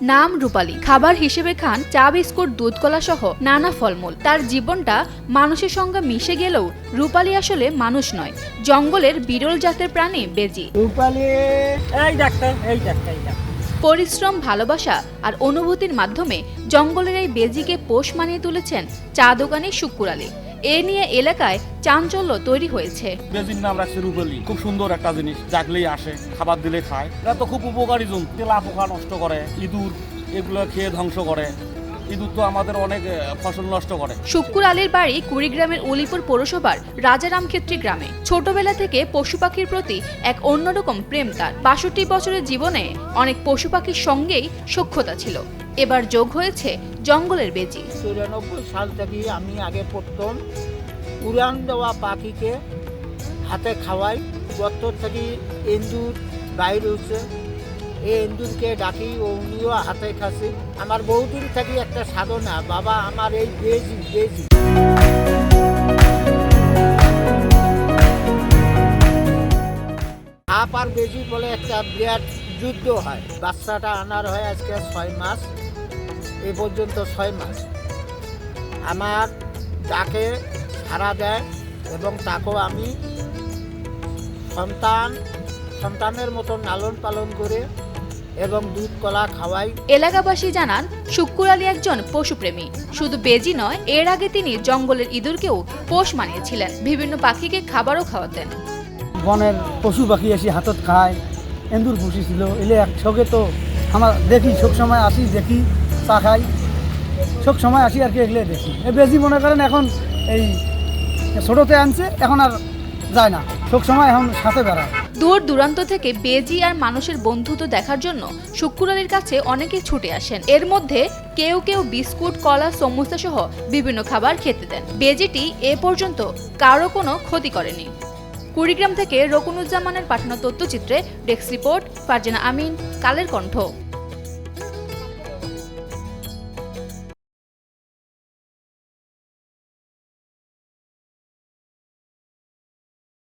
নাম রূপালী। খাবার হিসেবে খান চা, বিস্কুট, দুধ, কলা সহ নানা ফলমূল। তার জীবনটা মানুষের সঙ্গে মিশে গেলেও রূপালী আসলে মানুষ নয়, জঙ্গলের বিরল জাতের প্রাণী বেজি। পরিশ্রম, ভালোবাসা আর অনুভূতির মাধ্যমে জঙ্গলের এই বেজিকে পোষ মানিয়ে তুলেছেন চা দোকানি শুক্কুর আলী। এ নিয়ে এলাকায় চাঞ্চল্য তৈরি হয়েছে। বেজির নাম রাখছে রূপালী। খুব সুন্দর একটা জিনিস, ডাকলেই আসে, খাবার দিলে খায়। এরা তো খুব উপকারী জন্তু। তেলা পোকা নষ্ট করে, ইঁদুর এগুলো খেয়ে ধ্বংস করে। ইঁদুর তো আমাদের অনেক ফসল নষ্ট করে। শুক্কুর আলীর বাড়ি কুড়িগ্রামের উলিপুর পৌরসভার রাজারামক্ষেত্রী গ্রামে। ছোটবেলা থেকে পশু পাখির প্রতি এক অন্যরকম প্রেম তার। ৬২ বছরের জীবনে অনেক পশু পাখির সঙ্গেই সখ্যতা ছিল। এবার যোগ হয়েছে জঙ্গলের বেজি। ৯৪ সাল থেকে আমি আগে প্রথম উড়ান দেওয়া পাখিকে হাতে খাওয়াই। গত থেকে এন্দুর বাইর হচ্ছে, এই এন্দুরকে ডাকি ও উনিও হাতে খাচ্ছি। আমার বহুদিন থেকে একটা সাধনা, বাবা আমার এই বেজি সাপ আর বেজি বলে একটা বিরাট যুদ্ধ হয়। বাচ্চাটা আনার হয় আজকে ৬ মাস, এ পর্যন্ত ৬ মাস। আমার ডাকে সাড়া দেয় এবং তাকেও আমি সন্তানের মতো লালন পালন করে এবং দুধ কলা খাওয়াই। এলাকাবাসী জানান শুক্কুর আলী একজন পশুপ্রেমী। শুধু বেজি নয়, এর আগে তিনি জঙ্গলের ইঁদুরকেও পোষ মানিয়েছিলেন। বিভিন্ন পাখিকে খাবারও খাওয়াতেন। বনের পশু পাখি এসে হাতত খায়, এন্দুর পুষিছিল, এলে একসঙ্গে তো আমার দেখি, সব সময় আসি, দেখি, চা খাই, সব সময় আসি আর কি, এগুলো দেখি। এই বেজি মনে করেন এখন এই ছোটোতে আনছে, এখন আর যায় না, সব সময় এখন সাথে বেড়ায়। দূর দূরান্ত থেকে বেজি আর মানুষের বন্ধুত্ব দেখার জন্য শুক্কুর আলীর কাছে অনেকেই ছুটে আসেন। এর মধ্যে কেউ কেউ বিস্কুট, কলা, সমোসা সহ বিভিন্ন খাবার খেতে দেন। বেজিটি এ পর্যন্ত কারো কোনো ক্ষতি করেনি। কুড়িগ্রাম থেকে রকুনুজ্জামানের পাঠানো তথ্যচিত্রে ডেস্ক রিপোর্ট, ফারজানা আমিন, কালের কণ্ঠ।